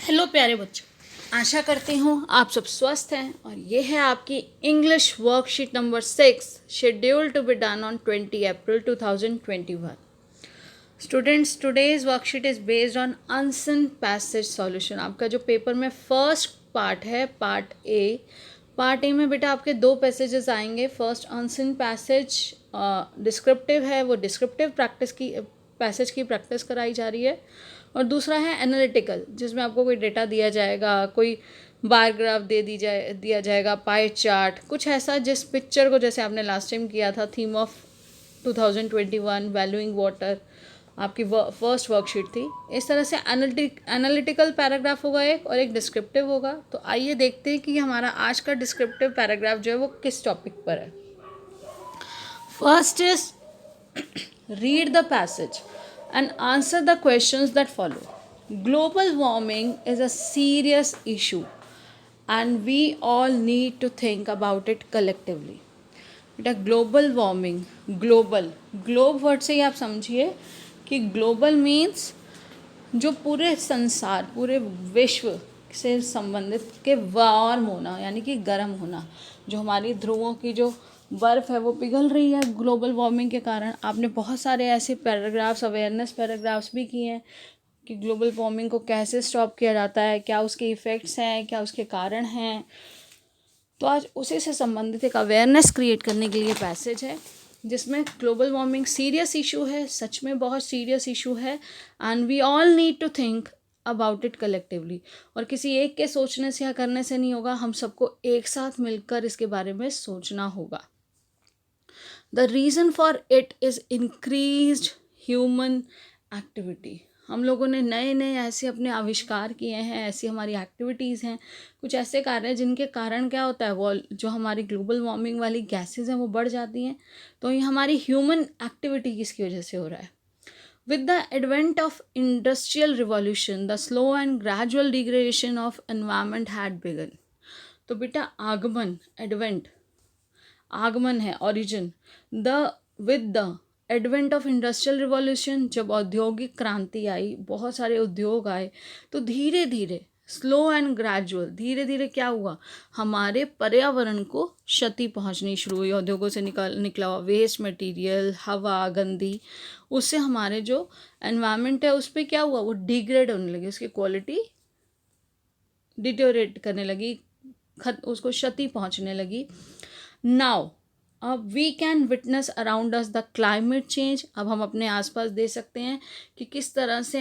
Hello प्यारे बच्चों, आशा करती हूँ आप सब स्वस्थ हैं और ये है आपकी English worksheet number 6 schedule to be done on 20 April 2021. Students, today's worksheet is based on unseen passage solution. आपका जो पेपर में फर्स्ट पार्ट है, पार्ट ए में बेटा आपके दो पैसेजेस आएंगे. फर्स्ट अनसन पैसेज डिस्क्रिप्टिव है, वो डिस्क्रिप्टिव पैसेज की प्रैक्टिस कराई जा रही है. और दूसरा है एनालिटिकल, जिसमें आपको कोई डेटा दिया जाएगा, कोई बार ग्राफ दिया जाएगा, पाई चार्ट, कुछ ऐसा जिस पिक्चर को, जैसे आपने लास्ट टाइम किया था थीम ऑफ 2021 वैल्यूइंग वाटर, आपकी फर्स्ट वर्कशीट थी. इस तरह से एनालिटिकल पैराग्राफ होगा एक और एक डिस्क्रिप्टिव होगा. तो आइए देखते हैं कि हमारा आज का डिस्क्रिप्टिव पैराग्राफ जो है वो किस टॉपिक पर है. First is read the passage and answer the questions that follow. Global warming is a serious issue and we all need to think about it collectively. बेटा ग्लोबल वार्मिंग, ग्लोब वर्ड से ही आप समझिए कि global means जो पूरे संसार, पूरे विश्व से संबंधित के वार्म होना, यानी कि गर्म होना. जो हमारी ध्रुवों की जो बर्फ़ है वो पिघल रही है ग्लोबल वार्मिंग के कारण. आपने बहुत सारे ऐसे पैराग्राफ्स, अवेयरनेस पैराग्राफ्स भी किए हैं कि ग्लोबल वार्मिंग को कैसे स्टॉप किया जाता है, क्या उसके इफ़ेक्ट्स हैं, क्या उसके कारण हैं. तो आज उसी से संबंधित एक अवेयरनेस क्रिएट करने के लिए पैसेज है जिसमें ग्लोबल वार्मिंग सीरियस इशू है, सच में बहुत सीरियस इशू है, and we all need to think about it collectively. और किसी एक के सोचने से या करने से नहीं होगा, हम सबको एक साथ मिलकर इसके बारे में सोचना होगा. The reason for it is increased human activity. हम लोगों ने नए नए ऐसे अपने आविष्कार किए हैं, ऐसी हमारी एक्टिविटीज़ हैं, कुछ ऐसे कार्य हैं जिनके कारण क्या होता है, वो जो हमारी ग्लोबल वार्मिंग वाली गैसेस हैं वो बढ़ जाती हैं. तो ये हमारी ह्यूमन एक्टिविटी किसकी वजह से हो रहा है. With the advent of industrial revolution, the slow and gradual degradation of environment had begun. तो बेटा आगमन है origin. With the advent of industrial revolution, जब औद्योगिक क्रांति आई, बहुत सारे उद्योग आए, तो धीरे धीरे स्लो एंड ग्रेजुअल, धीरे धीरे क्या हुआ, हमारे पर्यावरण को क्षति पहुंचनी शुरू हुई. उद्योगों से निकला हुआ वेस्ट मटेरियल, हवा गंदी, उससे हमारे जो एनवायरनमेंट है उस पर क्या हुआ, वो डिग्रेड होने लगी, उसकी क्वालिटी डिटोरेट करने लगी, उसको क्षति पहुंचने लगी. नाउ अब we can witness around us the climate change. अब हम अपने आसपास देख सकते हैं कि किस तरह से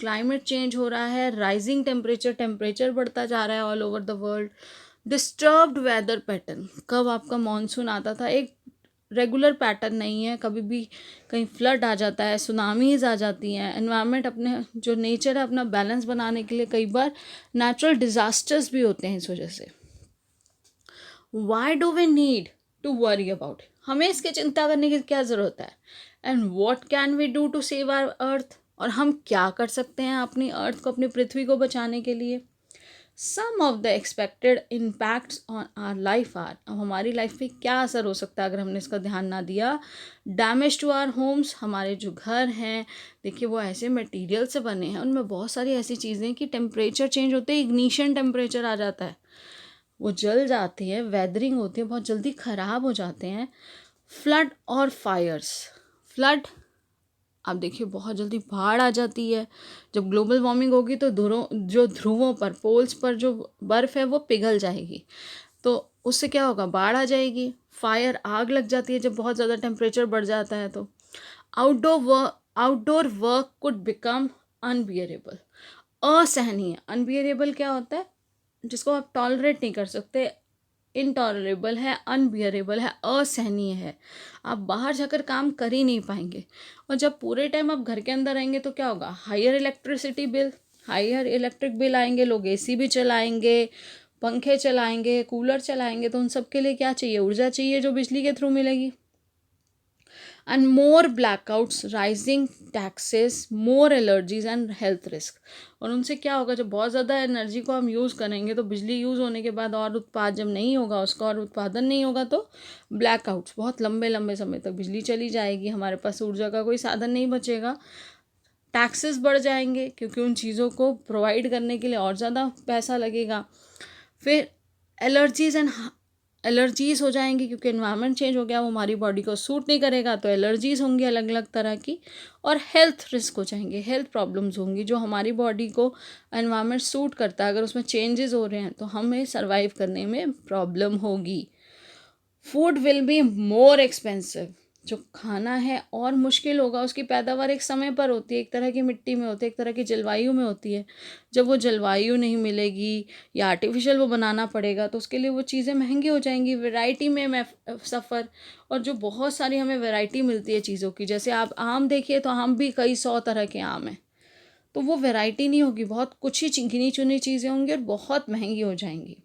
क्लाइमेट चेंज हो रहा है. राइजिंग टेम्परेचर बढ़ता जा रहा है all over the world. Disturbed weather pattern, कब आपका मानसून आता था एक रेगुलर पैटर्न नहीं है, कभी भी कहीं फ्लड आ जाता है, सुनामीज आ जाती हैं. एनवायरनमेंट अपने जो नेचर है अपना बैलेंस बनाने के लिए कई बार नेचुरल डिजास्टर्स भी होते हैं इस वजह से. Why do we need to worry about, हमें इसकी चिंता करने की क्या ज़रूरत है. And what can we do to save our earth, और हम क्या कर सकते हैं अपनी अर्थ को, अपनी पृथ्वी को बचाने के लिए. Some of the expected impacts on our life are, अब हमारी लाइफ पे क्या असर हो सकता है अगर हमने इसका ध्यान ना दिया. डैमेज टू आवर होम्स, हमारे जो घर हैं, देखिए वो ऐसे मटेरियल से बने हैं, उनमें बहुत सारी ऐसी चीज़ें कि टेम्परेचर चेंज होते ही इग्निशन टेम्परेचर आ जाता है, वो जल जाती है, वेदरिंग होती है, बहुत जल्दी ख़राब हो जाते हैं. फ्लड और फायर्स, फ्लड, आप देखिए बहुत जल्दी बाढ़ आ जाती है. जब ग्लोबल वार्मिंग होगी तो ध्रुवों पर, पोल्स पर जो बर्फ़ है वो पिघल जाएगी, तो उससे क्या होगा, बाढ़ आ जाएगी. फायर, आग लग जाती है जब बहुत ज़्यादा टेम्परेचर बढ़ जाता है. तो outdoor work could become unbearable, असहनीय. अनबियरेबल क्या होता है, जिसको आप टॉलरेट नहीं कर सकते. इनटॉलरेबल है, अनबियरेबल है, असहनीय है. आप बाहर जाकर काम कर ही नहीं पाएंगे. और जब पूरे टाइम आप घर के अंदर रहेंगे तो क्या होगा, हायर इलेक्ट्रिक बिल आएंगे, लोग एसी भी चलाएंगे, पंखे चलाएंगे, कूलर चलाएंगे. तो उन सब के लिए क्या चाहिए, ऊर्जा चाहिए जो बिजली के थ्रू मिलेगी. And more blackouts, rising taxes, more allergies and health risk. और उनसे क्या होगा, जब बहुत ज़्यादा एनर्जी को हम यूज़ करेंगे तो बिजली यूज़ होने के बाद और उत्पाद जब नहीं होगा, उसका और उत्पादन नहीं होगा, तो ब्लैकआउट्स, बहुत लंबे लंबे समय तक बिजली चली जाएगी, हमारे पास ऊर्जा का कोई साधन नहीं बचेगा. टैक्सेस बढ़ जाएंगे क्योंकि उन चीज़ों को प्रोवाइड करने के लिए और ज़्यादा पैसा लगेगा। फिर एलर्जीज़ हो जाएंगी क्योंकि एनवायरनमेंट चेंज हो गया, वो हमारी बॉडी को सूट नहीं करेगा, तो एलर्जीज़ होंगी अलग अलग तरह की। और हेल्थ रिस्क हो जाएंगे, हेल्थ प्रॉब्लम्स होंगी। जो हमारी बॉडी को एनवायरनमेंट सूट करता है, अगर उसमें चेंजेस हो रहे हैं तो हमें सर्वाइव करने में प्रॉब्लम होगी। Food will be more expensive, जो खाना है और मुश्किल होगा। उसकी पैदावार एक समय पर होती है, एक तरह की मिट्टी में होती है, एक तरह की जलवायु में होती है। जब वो जलवायु नहीं मिलेगी या आर्टिफिशियल वो बनाना पड़ेगा तो उसके लिए वो चीज़ें महंगी हो जाएंगी। वैरायटी में मैं सफ़र, और जो बहुत सारी हमें वैरायटी मिलती है चीज़ों की, जैसे आप आम देखिए तो आम भी कई 100 तरह के आम हैं, तो वो वैरायटी नहीं होगी, बहुत कुछ ही गिनी चुनी चीज़ें होंगी और बहुत महंगी हो जाएंगी।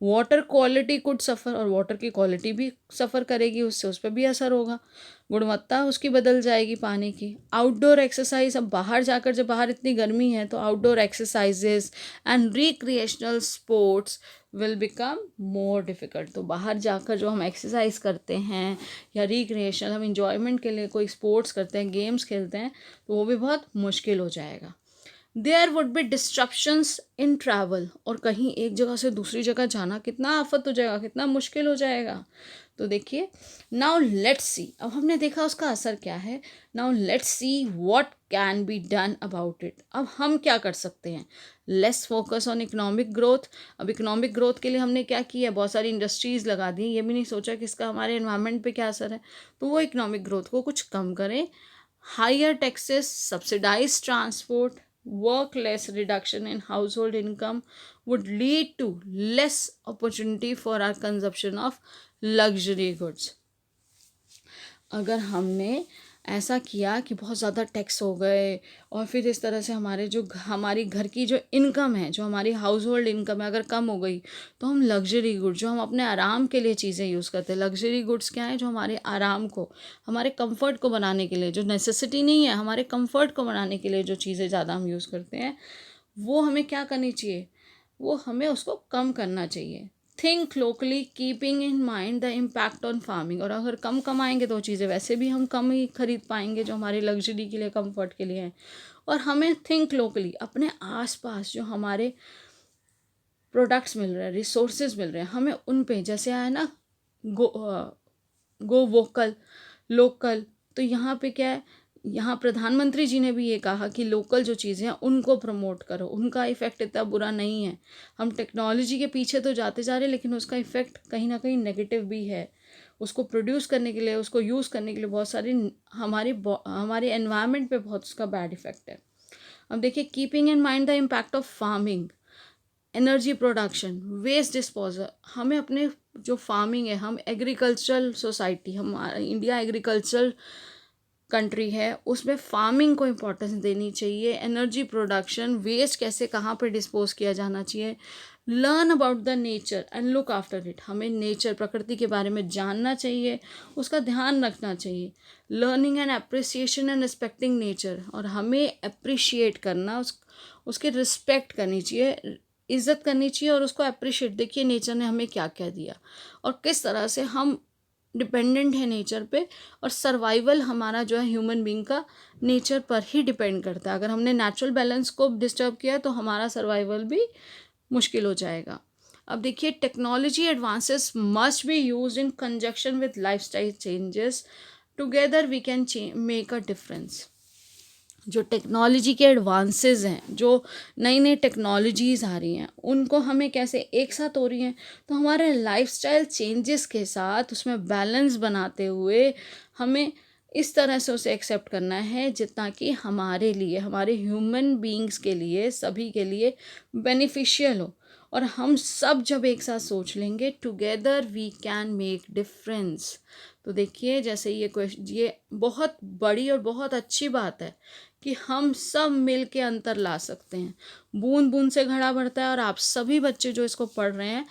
वाटर क्वालिटी कुड सफ़र, और वाटर की क्वालिटी भी सफ़र करेगी, उससे उस पर भी असर होगा, गुणवत्ता उसकी बदल जाएगी पानी की। आउटडोर एक्सरसाइज, अब बाहर जाकर, जब बाहर इतनी गर्मी है तो outdoor exercises and recreational sports will become more difficult. तो बाहर जाकर जो हम एक्सरसाइज करते हैं या रिक्रिएशनल, हम इंजॉयमेंट के लिए कोई स्पोर्ट्स करते हैं, गेम्स खेलते हैं, तो वो भी बहुत मुश्किल हो जाएगा। There would be disruptions in travel, और कहीं एक जगह से दूसरी जगह जाना कितना आफत हो जाएगा, कितना मुश्किल हो जाएगा। तो देखिए, नाउ लेट्स सी, अब हमने देखा उसका असर क्या है। Now let's see what can be done about it. अब हम क्या कर सकते हैं। Less focus on economic growth. अब इकोनॉमिक ग्रोथ के लिए हमने क्या किया, बहुत सारी इंडस्ट्रीज़ लगा दी, ये भी नहीं सोचा कि इसका हमारे एनवायरनमेंट पे क्या असर है, तो वो इकोनॉमिक ग्रोथ को कुछ कम करें। Higher taxes, subsidize transport, work less, reduction in household income would lead to less opportunity for our consumption of luxury goods. अगर हमने ऐसा किया कि बहुत ज़्यादा टैक्स हो गए और फिर इस तरह से हमारी घर की जो इनकम है, जो हमारी हाउस होल्ड इनकम है, अगर कम हो गई, तो हम लग्जरी गुड्स, जो हम अपने आराम के लिए चीज़ें यूज़ करते हैं, लग्जरी गुड्स क्या है, जो हमारे आराम को, हमारे कंफर्ट को बनाने के लिए, जो नेसेसिटी नहीं है, हमारे कंफर्ट को बनाने के लिए जो चीज़ें ज़्यादा हम यूज़ करते हैं, वो हमें क्या करनी चाहिए, वो हमें उसको कम करना चाहिए। Think locally, keeping in mind the impact on farming. और अगर कम कमाएंगे तो चीज़ें वैसे भी हम कम ही खरीद पाएंगे जो हमारे लग्जरी के लिए, कंफर्ट के लिए हैं। और हमें थिंक लोकली, अपने आसपास जो हमारे प्रोडक्ट्स मिल रहे हैं, रिसोर्सेज मिल रहे हैं, हमें उन पे, जैसे आया ना गो वोकल लोकल, तो यहाँ पे क्या है, यहाँ प्रधानमंत्री जी ने भी ये कहा कि लोकल जो चीज़ें हैं उनको प्रमोट करो, उनका इफ़ेक्ट इतना बुरा नहीं है। हम टेक्नोलॉजी के पीछे तो जाते जा रहे हैं, लेकिन उसका इफ़ेक्ट कहीं ना कहीं नेगेटिव भी है। उसको प्रोड्यूस करने के लिए, उसको यूज़ करने के लिए बहुत सारी हमारे एनवायरनमेंट पे बहुत उसका बैड इफ़ेक्ट है। अब देखिए, keeping in mind the impact of farming, energy production, waste disposal. हमें अपने जो फार्मिंग है, हम एग्रीकल्चरल सोसाइटी, हमारा इंडिया एग्रीकल्चरल कंट्री है, उसमें फार्मिंग को इम्पोर्टेंस देनी चाहिए। एनर्जी प्रोडक्शन, वेस्ट कैसे कहाँ पे डिस्पोज किया जाना चाहिए। Learn about the nature and look after it, हमें नेचर, प्रकृति के बारे में जानना चाहिए, उसका ध्यान रखना चाहिए। Learning and appreciation and respecting nature, और हमें अप्रिशिएट करना, उसके रिस्पेक्ट करनी चाहिए, इज़्ज़त करनी चाहिए और उसको अप्रिशिएट। देखिए नेचर ने हमें क्या क्या दिया और किस तरह से हम डिपेंडेंट है नेचर पे, और सर्वाइवल हमारा जो है ह्यूमन बीइंग का नेचर पर ही डिपेंड करता है। अगर हमने नेचुरल बैलेंस को डिस्टर्ब किया तो हमारा सर्वाइवल भी मुश्किल हो जाएगा। अब देखिए, technology advances must be used in conjunction with lifestyle changes, together we can make a difference. जो टेक्नोलॉजी के एडवांसेस हैं, जो नई नई टेक्नोलॉजीज़ आ रही हैं, उनको हमें कैसे एक साथ हो रही हैं, तो हमारे लाइफस्टाइल चेंजेस के साथ उसमें बैलेंस बनाते हुए हमें इस तरह से उसे एक्सेप्ट करना है जितना कि हमारे लिए, हमारे ह्यूमन बीइंग्स के लिए, सभी के लिए बेनिफिशियल हो। और हम सब जब एक साथ सोच लेंगे, together we can make difference. तो देखिए, जैसे ये बहुत बड़ी और बहुत अच्छी बात है कि हम सब मिल के अंतर ला सकते हैं। बूंद बूंद से घड़ा भरता है, और आप सभी बच्चे जो इसको पढ़ रहे हैं,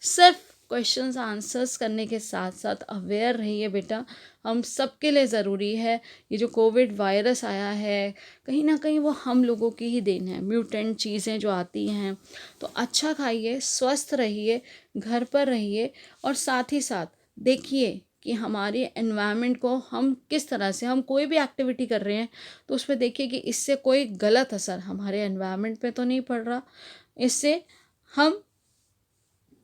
सिर्फ क्वेश्चंस आंसर्स करने के साथ साथ अवेयर रहिए बेटा। हम सबके लिए ज़रूरी है। ये जो कोविड वायरस आया है, कहीं ना कहीं वो हम लोगों की ही देन है। म्यूटेंट चीज़ें जो आती हैं, तो अच्छा खाइए, स्वस्थ रहिए, घर पर रहिए, और साथ ही साथ देखिए कि हमारे एनवायरनमेंट को हम किस तरह से, हम कोई भी एक्टिविटी कर रहे हैं तो उसमें देखिए कि इससे कोई गलत असर हमारे एनवायरनमेंट पे तो नहीं पड़ रहा, इससे हम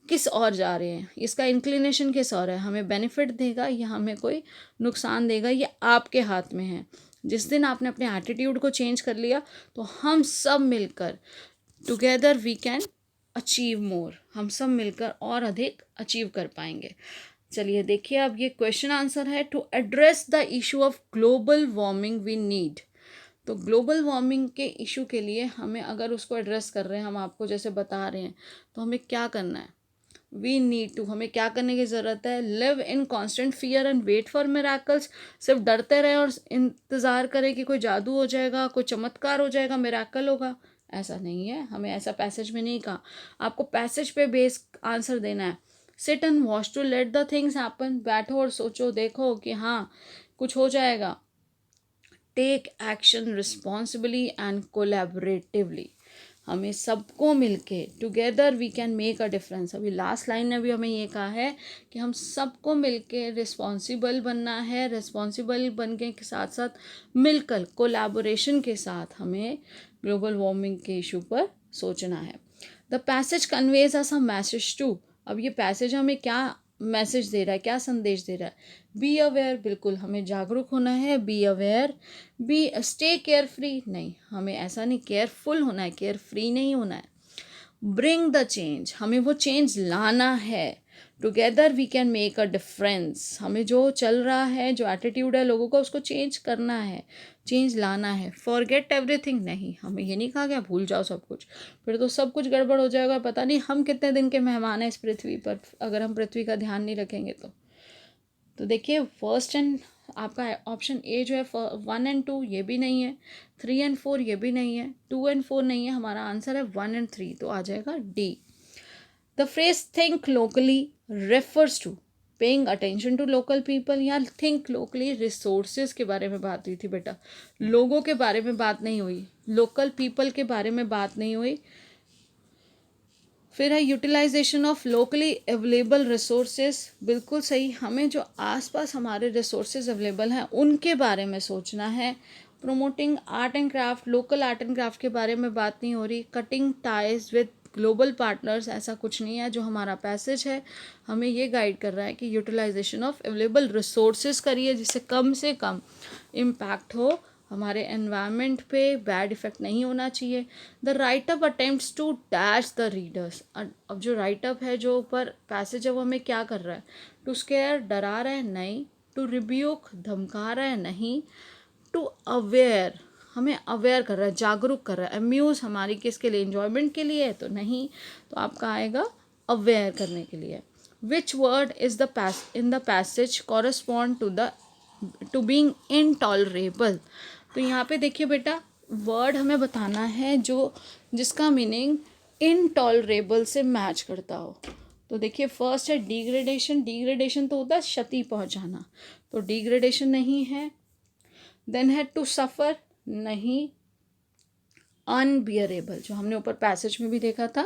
किस ओर जा रहे हैं, इसका इंक्लिनेशन किस ओर है, हमें बेनिफिट देगा या हमें कोई नुकसान देगा, ये आपके हाथ में है। जिस दिन आपने अपने एटीट्यूड को चेंज कर लिया तो हम सब मिलकर together we can achieve more, हम सब मिलकर और अधिक अचीव कर पाएंगे। चलिए देखिए, अब ये क्वेश्चन आंसर है, to address the issue of global warming we need. तो ग्लोबल वार्मिंग के इशू के लिए हमें, अगर उसको एड्रेस कर रहे हैं, हम आपको जैसे बता रहे हैं, तो हमें क्या करना है, वी नीड टू, हमें क्या करने की ज़रूरत है, live in constant fear and wait for miracles. सिर्फ डरते रहें और इंतज़ार करें कि कोई जादू हो जाएगा, कोई चमत्कार हो जाएगा, मिराकल होगा, ऐसा नहीं है। हमें ऐसा पैसेज में नहीं कहा, आपको पैसेज पे बेस आंसर देना है। Sit and watch to let the things happen, बैठो और सोचो, देखो कि हाँ कुछ हो जाएगा। Take action responsibly and collaboratively, हमें सबको मिलके together we can make a difference. अभी लास्ट लाइन ने भी हमें ये कहा है कि हम सबको मिलके रिस्पॉन्सिबल बनना है, रिस्पॉन्सिबल बनने के साथ साथ मिलकर कोलैबोरेशन के साथ हमें ग्लोबल वार्मिंग के इशू पर सोचना है। The passage conveys us a message to, अब ये पैसेज हमें क्या मैसेज दे रहा है, क्या संदेश दे रहा है, बी अवेयर, बिल्कुल हमें जागरूक होना है, be aware, be stay care free, नहीं हमें ऐसा नहीं, केयरफुल होना है, केयर फ्री नहीं होना है। ब्रिंग द चेंज, हमें वो चेंज लाना है। Together we can make a difference, हमें जो चल रहा है, जो एटीट्यूड है लोगों का, उसको चेंज करना है, चेंज लाना है। फॉरगेट एवरीथिंग, नहीं हमें ये नहीं कहा गया भूल जाओ सब कुछ, फिर तो सब कुछ गड़बड़ हो जाएगा, पता नहीं हम कितने दिन के मेहमान हैं इस पृथ्वी पर, अगर हम पृथ्वी का ध्यान नहीं रखेंगे तो देखिए फर्स्ट एंड आपका ऑप्शन ए जो है 1 एंड 2 ये भी नहीं है, 3 एंड 4 ये भी नहीं है, 2 एंड 4 नहीं है, हमारा आंसर है 1 एंड 3, तो आ जाएगा D. The phrase think locally refers to paying attention to local people, या थिंक लोकली रिसोर्सेज के बारे में बात हुई थी बेटा, लोगों के बारे में बात नहीं हुई, लोकल पीपल के बारे में बात नहीं हुई। फिर है utilization of locally available resources, बिल्कुल सही, हमें जो आसपास हमारे रिसोर्सेज अवेलेबल हैं उनके बारे में सोचना है। Promoting art and craft, local art and craft के बारे में बात नहीं हो रही। Cutting ties with global partners, ऐसा कुछ नहीं है। जो हमारा पैसेज है हमें ये गाइड कर रहा है कि यूटिलाइजेशन ऑफ अवेलेबल रिसोर्सेज करिए जिससे कम से कम इम्पैक्ट हो, हमारे एनवायरनमेंट पे बैड इफ़ेक्ट नहीं होना चाहिए। The writeup attempts to dash the readers, अब जो राइटअप है, जो ऊपर पैसेज है, वो हमें क्या कर रहा है, टू स्केयर, डरा रहा है, नहीं, टू रिब्यूक, धमका रहा है, नहीं, टू अवेयर, हमें अवेयर कर रहा है, जागरूक कर रहा है। अम्यूज़ हमारी किसके लिए, इन्जॉयमेंट के लिए है, तो नहीं, तो आपका आएगा अवेयर करने के लिए। Which word is the in the passage correspond to being intolerable, तो यहाँ पे देखिए बेटा वर्ड हमें बताना है जो जिसका मीनिंग इनटॉलरेबल से मैच करता हो। तो देखिए फर्स्ट है डिग्रेडेशन, डिग्रेडेशन तो होता है क्षति पहुँचाना, तो डिग्रेडेशन नहीं है। देन है टू सफ़र, नहीं। अनबियरेबल, जो हमने ऊपर पैसेज में भी देखा था,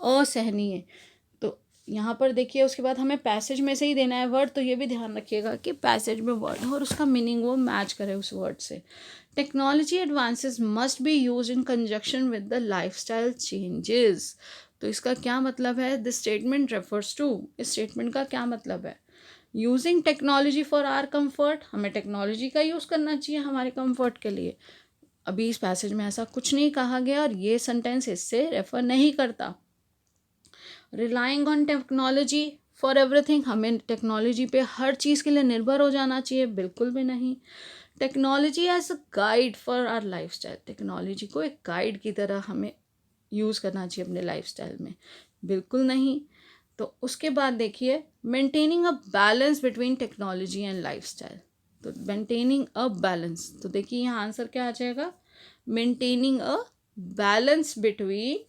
असहनीय, तो यहाँ पर देखिए उसके बाद हमें पैसेज में से ही देना है वर्ड, तो ये भी ध्यान रखिएगा कि पैसेज में वर्ड हो और उसका मीनिंग वो मैच करे उस वर्ड से। Technology advances must be use in conjunction with the lifestyle changes, तो इसका क्या मतलब है, दिस स्टेटमेंट रेफर्स टू, इस स्टेटमेंट का क्या मतलब है, using technology for our comfort, हमें टेक्नोलॉजी का यूज़ करना चाहिए हमारे कंफर्ट के लिए। अभी इस पैसेज में ऐसा कुछ नहीं कहा गया और ये सेंटेंस इससे रेफर नहीं करता। Relying on technology for everything, हमें टेक्नोलॉजी पे हर चीज़ के लिए निर्भर हो जाना चाहिए, बिल्कुल भी नहीं। Technology as a guide for our lifestyle, technology को एक गाइड की तरह हमें यूज़ करना चाहिए अपने लाइफस्टाइल में, बिल्कुल नहीं। तो उसके बाद देखिए maintaining a balance between technology and lifestyle, तो मेंटेनिंग अ बैलेंस, तो देखिए यहाँ आंसर क्या आ जाएगा, maintaining a balance between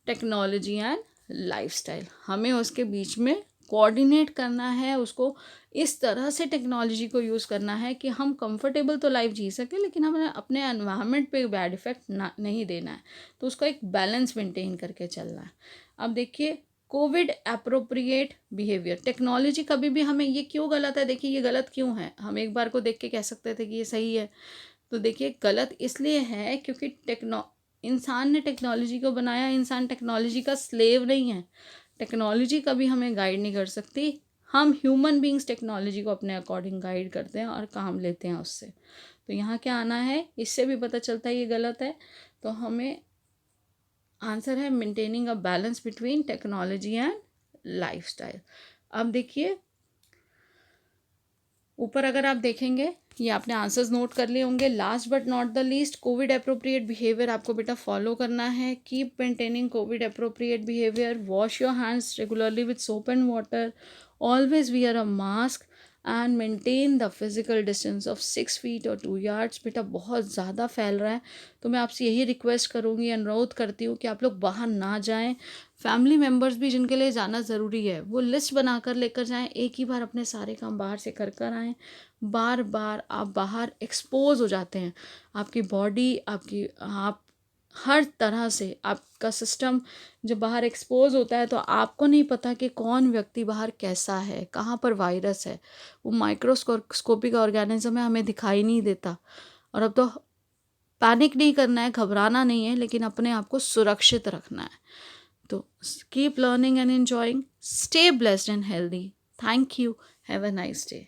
technology and lifestyle, हमें उसके बीच में कोऑर्डिनेट करना है, उसको इस तरह से टेक्नोलॉजी को यूज़ करना है कि हम कंफर्टेबल तो लाइफ जी सकें लेकिन हमें अपने एनवायरनमेंट पे बैड इफ़ेक्ट नहीं देना है, तो उसका एक बैलेंस मेंटेन करके चलना है। अब देखिए कोविड एप्रोप्रिएट बिहेवियर, टेक्नोलॉजी कभी भी हमें, ये क्यों गलत है, देखिए ये गलत क्यों है, हम एक बार को देख के कह सकते थे कि ये सही है, तो देखिए गलत इसलिए है क्योंकि इंसान ने टेक्नोलॉजी को बनाया, इंसान टेक्नोलॉजी का स्लेव नहीं है, टेक्नोलॉजी कभी हमें गाइड नहीं कर सकती, हम ह्यूमन बींग्स टेक्नोलॉजी को अपने अकॉर्डिंग गाइड करते हैं और काम लेते हैं उससे। तो यहाँ क्या आना है, इससे भी पता चलता है ये गलत है, तो हमें आंसर है maintaining a balance between technology and lifestyle. अब देखिए ऊपर अगर आप देखेंगे, ये आपने आंसर्स नोट कर लिए होंगे। Last but not the least, Covid appropriate behaviour आपको बेटा फॉलो करना है। Keep maintaining Covid appropriate behaviour, wash your hands regularly with soap and water, always wear a mask and maintain the physical distance of 6 feet और 2 yards. बेटा बहुत ज़्यादा फैल रहा है, तो मैं आपसे यही रिक्वेस्ट करूँगी, अनुरोध करती हूँ कि आप लोग बाहर ना जाएं। फैमिली मेम्बर्स भी जिनके लिए जाना ज़रूरी है वो लिस्ट बनाकर लेकर जाएं, एक ही बार अपने सारे काम बाहर से कर कर आएँ। बार बार आप बाहर एक्सपोज हो जाते हैं, आपकी बॉडी, आप हर तरह से आपका सिस्टम जब बाहर एक्सपोज होता है तो आपको नहीं पता कि कौन व्यक्ति बाहर कैसा है, कहाँ पर वायरस है, वो माइक्रोस्कोपिक ऑर्गेनिज्म है, हमें दिखाई नहीं देता। और अब तो पैनिक नहीं करना है, घबराना नहीं है, लेकिन अपने आप को सुरक्षित रखना है। तो keep learning and enjoying, stay blessed and healthy. Thank you, have a nice day.